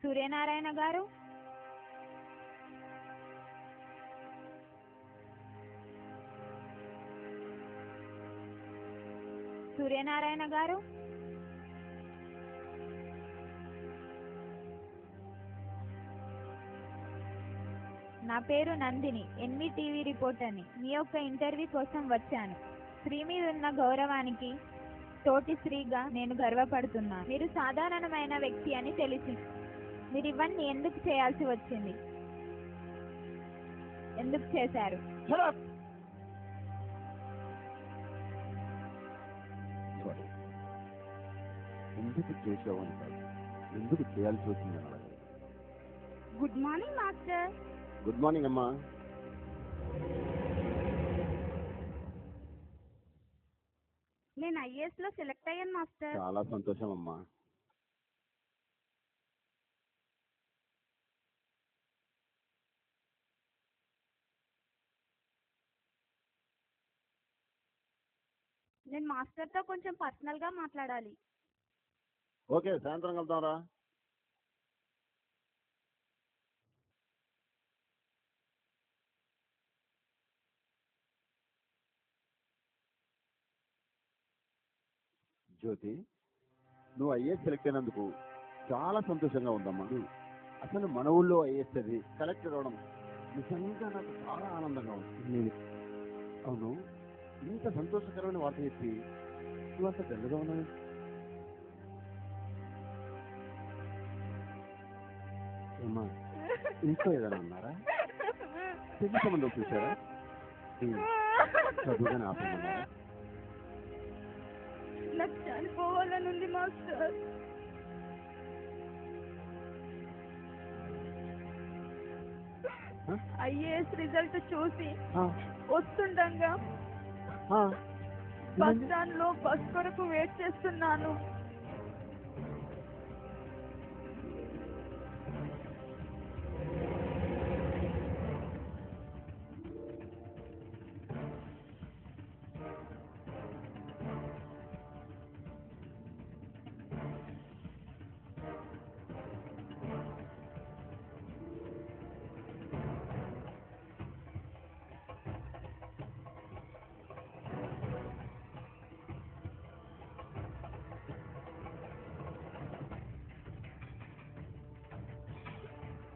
సూర్యనారాయణ గారు, సూర్యనారాయణ గారు, నా పేరు నందిని, ఎన్వీటీవీ రిపోర్టర్ని. మీ యొక్క ఇంటర్వ్యూ కోసం వచ్చాను. స్త్రీ మీద ఉన్న గౌరవానికి తోటి స్త్రీగా నేను గర్వపడుతున్నాను. మీరు సాధారణమైన వ్యక్తి అని తెలిసింది. మీరు ఇవన్నీ ఎందుకు చేయాల్సి వచ్చింది? ఎందుకు చేశారు? ఎందుకు చేసావని కాదు, ఎందుకు చేయాల్సి వచ్చింది అన్నది. Good morning master. Good morning అమ్మా. నేను ఐఏఎస్ లో సెలెక్ట్ అయ్యాను మాస్టర్. చాలా సంతోషం అమ్మా. నేను మాస్టర్ తో కొంచెం పర్సనల్ గా మాట్లాడాలి. ఓకే, సాయంత్రం కలుద్దాంరా. జ్యోతి, నువ్వు ఐఏఎస్ సెలెక్ట్ అయినందుకు చాలా సంతోషంగా ఉందమ్మా. అసలు మన ఊళ్ళో ఐఏఎస్ అది సెలెక్ట్ అవ్వడం నిజంగా నాకు చాలా ఆనందంగా ఉంది. అవును, ఇంత సంతోషకరమైన వార్త చెప్పి నువ్వు అంత గల్లగా ఉన్నావు. అమ్మా, ఇంట్లో ఏదైనా అన్నారా? పెళ్లి సంబంధం చూసారా? చదువుగానే ఆపేయమన్నారా? నాకు చనిపోవాలనుంది మాస్టర్. ఐఏఎస్ రిజల్ట్ చూసి వస్తుండగా బస్ స్టాండ్ లో బస్ కొరకు వెయిట్ చేస్తున్నాను.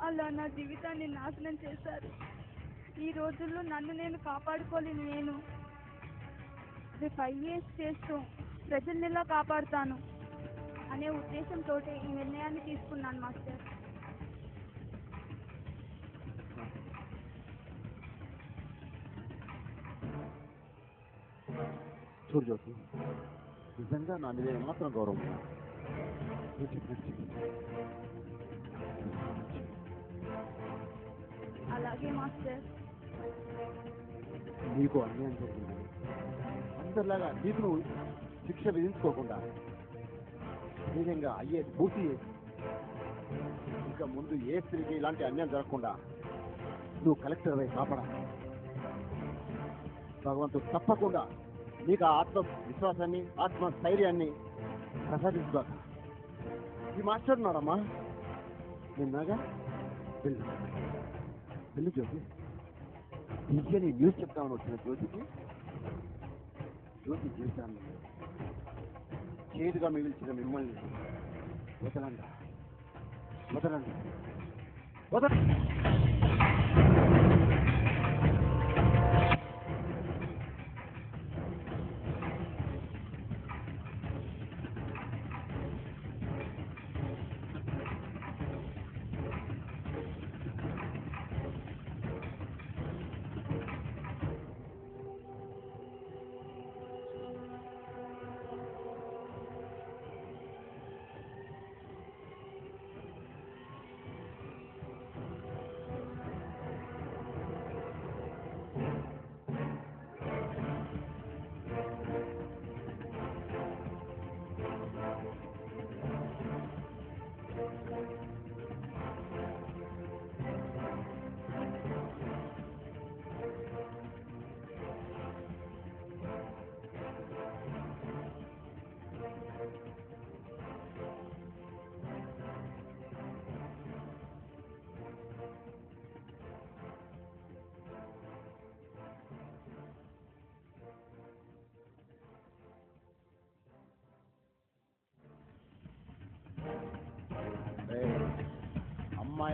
అలా నా జీవితాన్ని నాశనం చేశారు. ఈ రోజుల్లో నన్ను నేను కాపాడుకోలేను. నేను రేపు ఐఏఎస్ చేస్తూ ప్రజల్ని ఎలా కాపాడుతాను అనే ఉద్దేశంతో ఈ నిర్ణయాన్ని తీసుకున్నాను మాస్టర్. చూడు జ్యోతి, నిజంగా నా మీద ఏమాత్రం గౌరవం ఉన్నా అలాగే మాస్టర్. నీకు అన్యాయం జరిగింది, అందరిలాగా నీకు నువ్వు శిక్ష విధించుకోకుండా ధైర్యంగా ఐఏఎస్ పూర్తి చేసి ఇంకా ముందు ఏ స్త్రీకి ఇలాంటి అన్యాయం జరగకుండా నువ్వు కలెక్టర్ అయి కాపాడాలి. భగవంతుడు తప్పకుండా నీకు ఆ ఆత్మ విశ్వాసాన్ని, ఆత్మ స్థైర్యాన్ని ప్రసాదించుగాక. ఈ మాస్టర్ ఉన్నాడమ్మా, నిన్నగా వెళ్ళు వెళ్ళు జ్యోతి. ఇంకేని న్యూస్ చెప్తామని వచ్చిన జ్యోతికి జ్యోతి జీవితాన్ని చేదుగా మిగిల్చిన మిమ్మల్ని వదలండి వదలండి వదలండి.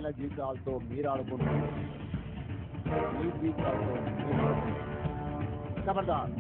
అమ్మాయిల జీవితాలతో మీరు ఆడుకుంటున్నారు, మీ జీవితాలతో మీరు ఆడుకుంటున్నారు. ఖబర్దార్.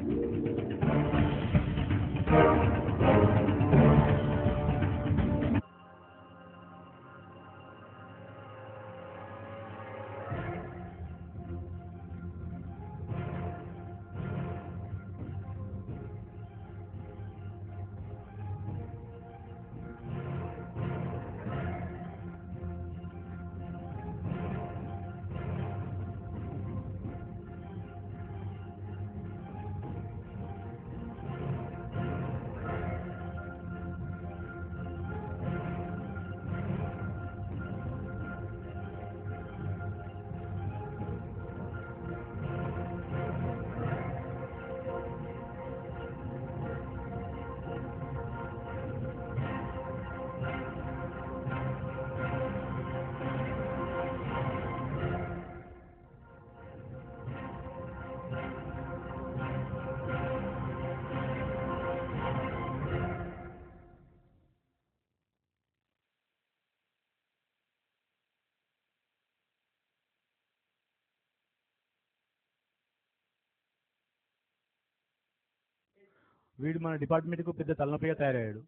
వీడు మన డిపార్ట్మెంట్కు పెద్ద తలనొప్పిగా తయారయ్యాడు.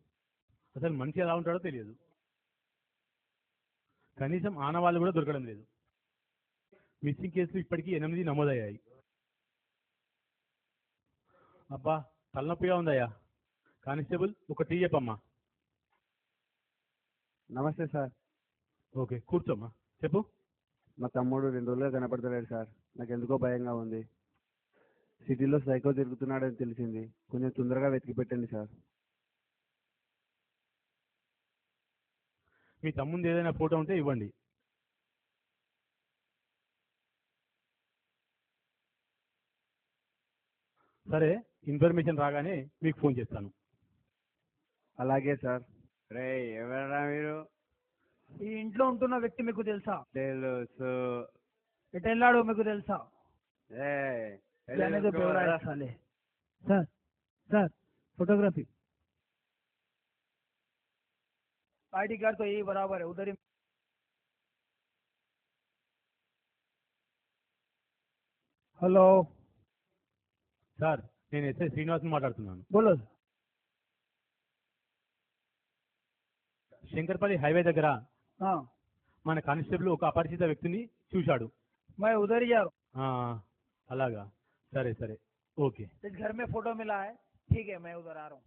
అసలు మనిషి ఎలా ఉంటాడో తెలియదు. కనీసం ఆనవాళ్ళు కూడా దొరకడం లేదు. మిస్సింగ్ కేసులు ఇప్పటికీ 8 నమోదయ్యాయి. అబ్బా తలనొప్పిగా ఉందయ్యా. కానిస్టేబుల్ ఒక టీ చెప్పమ్మా. నమస్తే సార్. ఓకే కూర్చోమ్మా, చెప్పు. మా తమ్ముడు 2 రోజులుగా కనపడతలేడు సార్. నాకు ఎందుకో భయంగా ఉంది. సిటీలో సైకో తిరుగుతున్నాడని తెలిసింది. కొంచెం తొందరగా వెతికి పెట్టండి సార్. మీ తమ్ముంది ఏదైనా ఫోటో ఉంటే ఇవ్వండి. సరే, ఇన్ఫర్మేషన్ రాగానే మీకు ఫోన్ చేస్తాను. అలాగే సార్. రే ఎవరా మీరు? ఈ ఇంట్లో ఉంటున్న వ్యక్తి మీకు తెలుసా? తెలుసు. ఎటు వెళ్ళాడో మీకు తెలుసా? ఏ sir sir photography ID card तो यही बराबर है उधर ही। హలో సార్, నేను ఎస్ఐ శ్రీనివాస్ని మాట్లాడుతున్నాను. बोलो। శంకర్పల్లి హైవే దగ్గర हाँ మన కానిస్టేబుల్ ఒక అపరిచిత వ్యక్తిని చూశాడు. मैं उधर ही जा रहा ఆ, అలాగా, సరే సరే, ఓకే. हूँ। इस घर में फोटो मिला है, ठीक है मैं उधर आ रहा हूँ।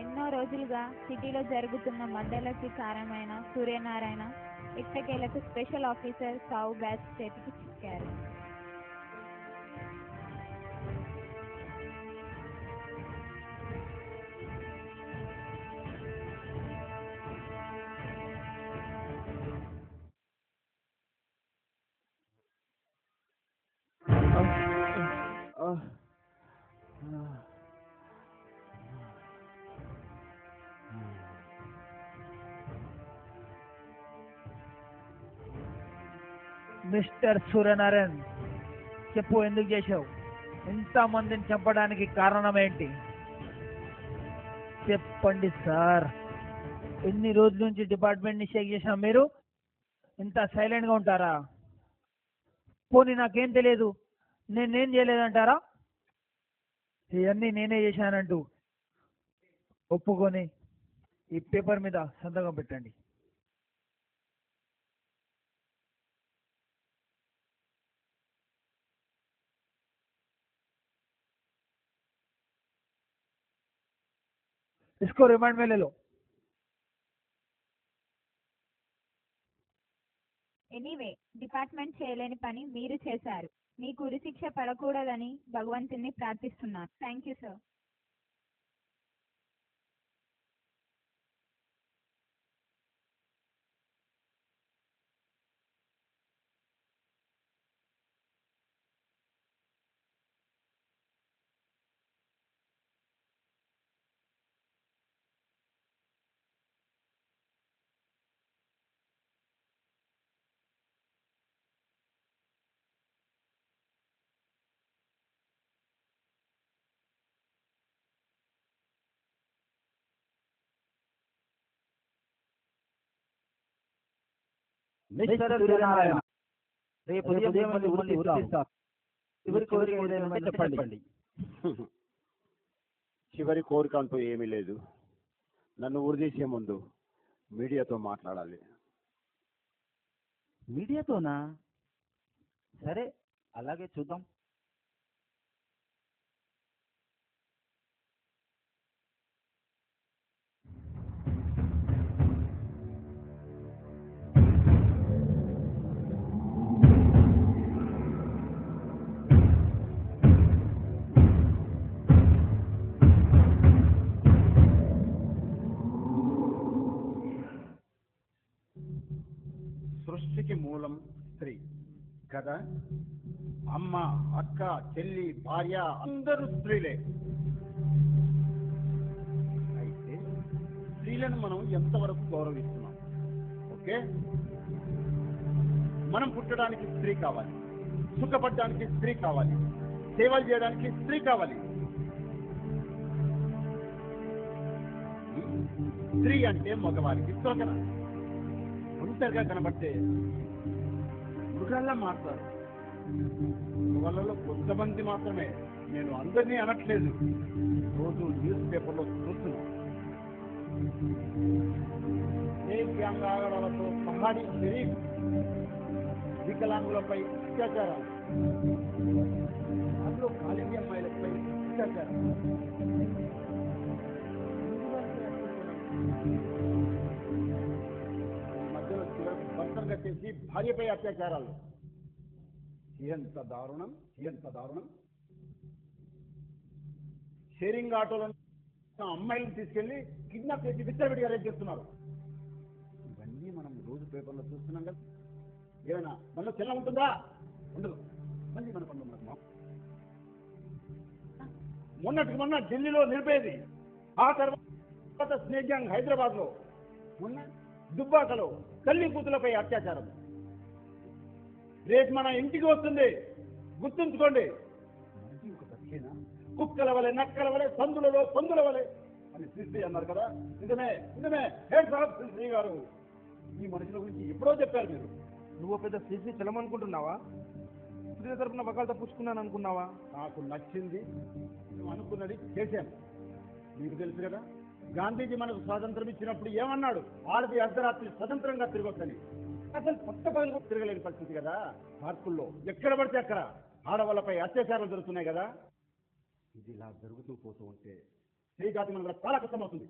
ఎన్నో రోజులుగా సిటీలో జరుగుతున్న మర్డర్లకి కారణమైన సూర్యనారాయణ ఎట్టకేలకు స్పెషల్ ఆఫీసర్ సావు బ్యాచ్ చేతికి చిక్కారు. మిస్టర్ సూర్యనారాయణ్, చెప్పు ఎందుకు చేశావు? ఇంతమందిని చంపడానికి కారణం ఏంటి? చెప్పండి సార్. ఎన్ని రోజుల నుంచి డిపార్ట్మెంట్ని షేక్ చేశాం, మీరు ఇంత సైలెంట్గా ఉంటారా? పోనీ నాకేం తెలియదు, నేనేం చేయలేదంటారా? ఇవన్నీ నేనే చేశానంటూ ఒప్పుకొని ఈ పేపర్ మీద సంతకం పెట్టండి. इसको रिमांड में ले लो। ఎనీవే, డిపార్ట్మెంట్ చేయలేని పని మీరు చేశారు. మీకు ఉరిశిక్ష పడకూడదని భగవంతుని ప్రార్థిస్తున్నాను. Thank you sir. Mister Suryanarayana, రేపు ఉదయం మిమ్మల్ని ఊరిస్తాం. చివరి కోరిక ఏదైనా ఉంటే చెప్పండి. చివరి కోరిక అంటూ ఏమీ లేదు. నన్ను ఊరిచేసే ముందు మీడియాతో మాట్లాడాలి. మీడియాతోనా? సరే, అలాగే చూద్దాం. సృష్టికి మూలం స్త్రీ కదా. అమ్మ, అక్క, చెల్లి, భార్య అందరూ స్త్రీలే. అయితే స్త్రీలను మనం ఎంతవరకు గౌరవిస్తున్నాం? ఓకే, మనం పుట్టడానికి స్త్రీ కావాలి, సుఖపడడానికి స్త్రీ కావాలి, సేవలు చేయడానికి స్త్రీ కావాలి. స్త్రీ అంటే మగవారికి తోకన. ఒంటరిగా కనబడితే మృగాల్లా మారుతారు. వాళ్ళలో కొంతమంది మాత్రమే, నేను అందరినీ అనట్లేదు, రోజు న్యూస్ పేపర్లో చూస్తున్నాను. ఆగడాలతో పహాడీ షరీఫ్, వికలాంగులపై అత్యాచారాలు, అందులో కాలేజీ అమ్మాయిలపై అత్యాచారం. మధ్యలో చివరకు భర్తలు కట్టేసి భార్యపై అత్యాచారాలు. ఎంత దారుణం, ఎంత దారుణం. షేరింగ్ ఆటోలను అమ్మాయిలను తీసుకెళ్లి కిడ్నాప్ చేసి విచ్చలవిడిగా రేపు చేస్తున్నారు. ఇవన్నీ మనం రోజు పేపర్లో చూస్తున్నాం కదా. ఏమైనా మనలో చిన్న ఉంటుందా? ఉండదు. మళ్ళీ మన పనులు మనకు మొన్నటికి మొన్న ఢిల్లీలో నిలిపేది, ఆ తర్వాత స్నేక్ గ్యాంగ్ హైదరాబాద్ లో, మొన్న దుబ్బాకలో తల్లి కూతులపై అత్యాచారం. రేపు మన ఇంటికి వస్తుంది, గుర్తుంచుకోండి. కుక్కల వలె, నక్కల వలె, సందులలో పందుల వలె అని శ్రీ అన్నారు కదా. నిజమే, నిజమే. శ్రీ గారు ఈ మనుషుల గురించి ఎప్పుడో చెప్పారు మీరు. నువ్వు పెద్ద శ్రీ చలమనుకుంటున్నావా? స్త్రీ తరపున బకాలతో పుచ్చుకున్నాను అనుకున్నావా? నాకు నచ్చింది, నువ్వు అనుకున్నది చేశాను. మీకు తెలుసు కదా, గాంధీజీ మనకు స్వాతంత్రం ఇచ్చినప్పుడు ఏమన్నాడు? ఆడది అర్ధరాత్రి స్వతంత్రంగా తిరగొచ్చని. అసలు కొత్త పనులు తిరగలేని పరిస్థితి కదా. పార్కుల్లో ఎక్కడ పడితే అక్కడ ఆడవాళ్ళపై అత్యాచారాలు జరుగుతున్నాయి కదా. ఇది ఇలా జరుగుతూ పోతూ ఉంటే స్త్రీ జాతి మనకు చాలా కష్టమవుతుంది.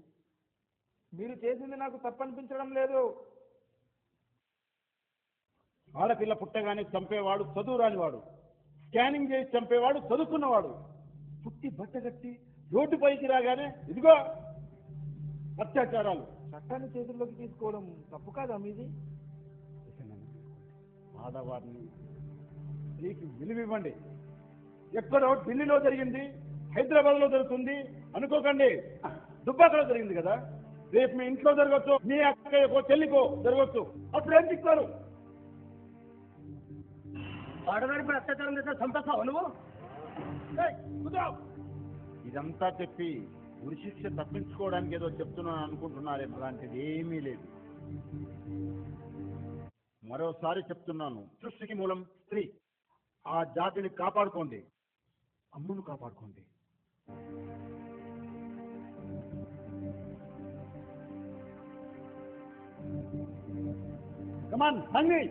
మీరు చేసింది నాకు తప్పనిపించడం లేదు. ఆడపిల్ల పుట్టగానే చంపేవాడు చదువు రానివాడు, స్కానింగ్ చేసి చంపేవాడు చదువుకున్నవాడు. పుట్టి బట్టగట్టి రోడ్డుపైకి రాగానే ఇదిగో అత్యాచారాలు. చట్టాన్ని చేతుల్లోకి తీసుకోవడం తప్పు కాదా మీది? ఆడవారిని, స్త్రీకి విలువివ్వండి. ఎక్కడో ఢిల్లీలో జరిగింది, హైదరాబాద్ లో జరుగుతుంది అనుకోకండి. దుబ్బాకలో జరిగింది కదా, రేపు మీ ఇంట్లో జరగచ్చు, మీ అక్కయ్యకో చెల్లికో జరగచ్చు. అప్పుడు ఏం చెప్తారు? ఆడవారిపై అత్యాచారం చేస్తే సంతోషావు నువ్వు? ఇదంతా చెప్పి ఉరిశిక్ష తప్పించుకోవడానికి ఏదో చెప్తున్నాను అనుకుంటున్నారే, అలాంటిది ఏమీ లేదు. మరోసారి చెప్తున్నాను, సృష్టికి మూలం స్త్రీ. ఆ జాతిని కాపాడుకోండి, అమ్మును కాపాడుకోండి. కమాన్ హంగి.